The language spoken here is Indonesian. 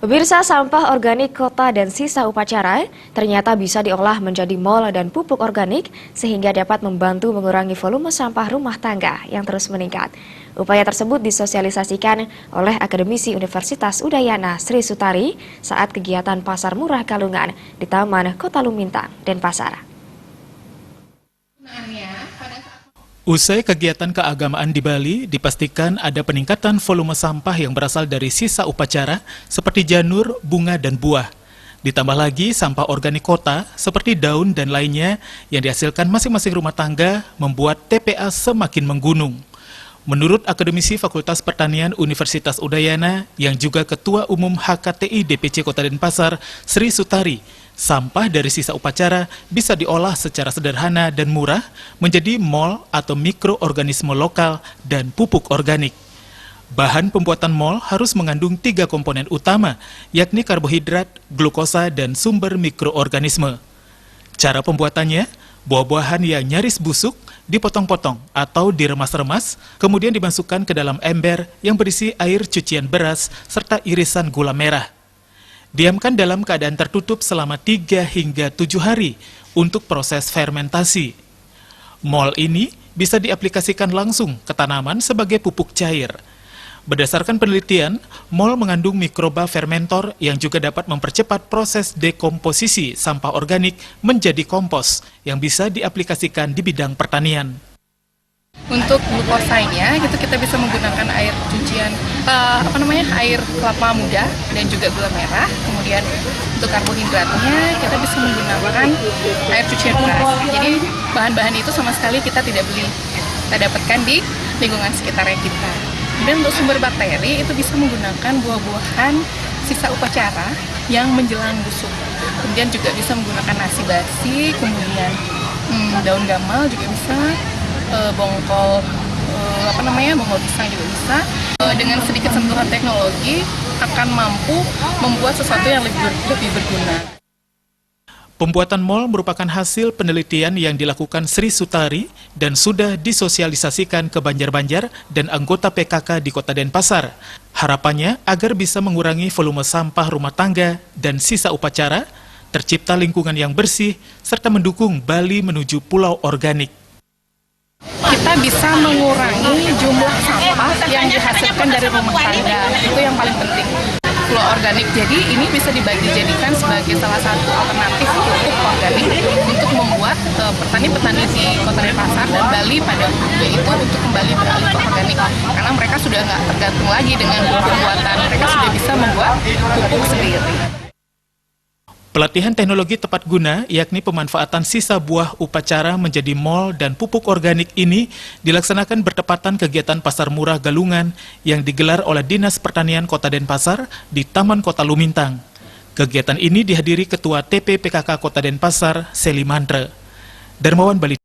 Pemirsa, sampah organik kota dan sisa upacara ternyata bisa diolah menjadi mol dan pupuk organik sehingga dapat membantu mengurangi volume sampah rumah tangga yang terus meningkat. Upaya tersebut disosialisasikan oleh akademisi Universitas Udayana Sri Sutari saat kegiatan Pasar Murah Galungan di Taman Kota Lumintang, Denpasar. Usai kegiatan keagamaan di Bali, dipastikan ada peningkatan volume sampah yang berasal dari sisa upacara seperti janur, bunga, dan buah. Ditambah lagi sampah organik kota seperti daun dan lainnya yang dihasilkan masing-masing rumah tangga membuat TPA semakin menggunung. Menurut akademisi Fakultas Pertanian Universitas Udayana yang juga Ketua Umum HKTI DPC Kota Denpasar, Sri Sutari, sampah dari sisa upacara bisa diolah secara sederhana dan murah menjadi mol atau mikroorganisme lokal dan pupuk organik. Bahan pembuatan mol harus mengandung 3 komponen utama, yakni karbohidrat, glukosa, dan sumber mikroorganisme. Cara pembuatannya, buah-buahan yang nyaris busuk dipotong-potong atau diremas-remas, kemudian dimasukkan ke dalam ember yang berisi air cucian beras serta irisan gula merah. Diamkan dalam keadaan tertutup selama 3 hingga 7 hari untuk proses fermentasi. Mol ini bisa diaplikasikan langsung ke tanaman sebagai pupuk cair. Berdasarkan penelitian, mol mengandung mikroba fermentor yang juga dapat mempercepat proses dekomposisi sampah organik menjadi kompos yang bisa diaplikasikan di bidang pertanian. Untuk glukosanya itu kita bisa menggunakan air cucian air kelapa muda dan juga gula merah. Kemudian untuk karbohidratnya kita bisa menggunakan air cucian beras. Jadi bahan-bahan itu sama sekali kita tidak beli, kita dapatkan di lingkungan sekitarnya kita. Dan untuk sumber bakteri itu bisa menggunakan buah-buahan sisa upacara yang menjelang busuk. Kemudian juga bisa menggunakan nasi basi, kemudian daun gamal juga bisa, bongkol pisang juga bisa. Dengan sedikit sentuhan teknologi akan mampu membuat sesuatu yang lebih berguna. Pembuatan mol merupakan hasil penelitian yang dilakukan Sri Sutari dan sudah disosialisasikan ke Banjar-Banjar dan anggota PKK di Kota Denpasar. Harapannya agar bisa mengurangi volume sampah rumah tangga dan sisa upacara, tercipta lingkungan yang bersih, serta mendukung Bali menuju pulau organik. Kita bisa mengurangi jumlah sampah yang dihasilkan dari rumah tangga, itu yang paling penting. Pulau organik, jadi ini bisa dijadikan sebagai salah satu alternatif pupuk organik untuk membuat petani-petani di Kota Denpasar dan Bali pada umumnya itu untuk kembali beralih ke organik, karena mereka sudah nggak tergantung lagi dengan pembuatan, mereka sudah bisa membuat pupuk sendiri. Pelatihan teknologi tepat guna, yakni pemanfaatan sisa buah upacara menjadi mol dan pupuk organik ini dilaksanakan bertepatan kegiatan Pasar Murah Galungan yang digelar oleh Dinas Pertanian Kota Denpasar di Taman Kota Lumintang. Kegiatan ini dihadiri Ketua TP PKK Kota Denpasar, Seli Mantre. Darmawan Bali.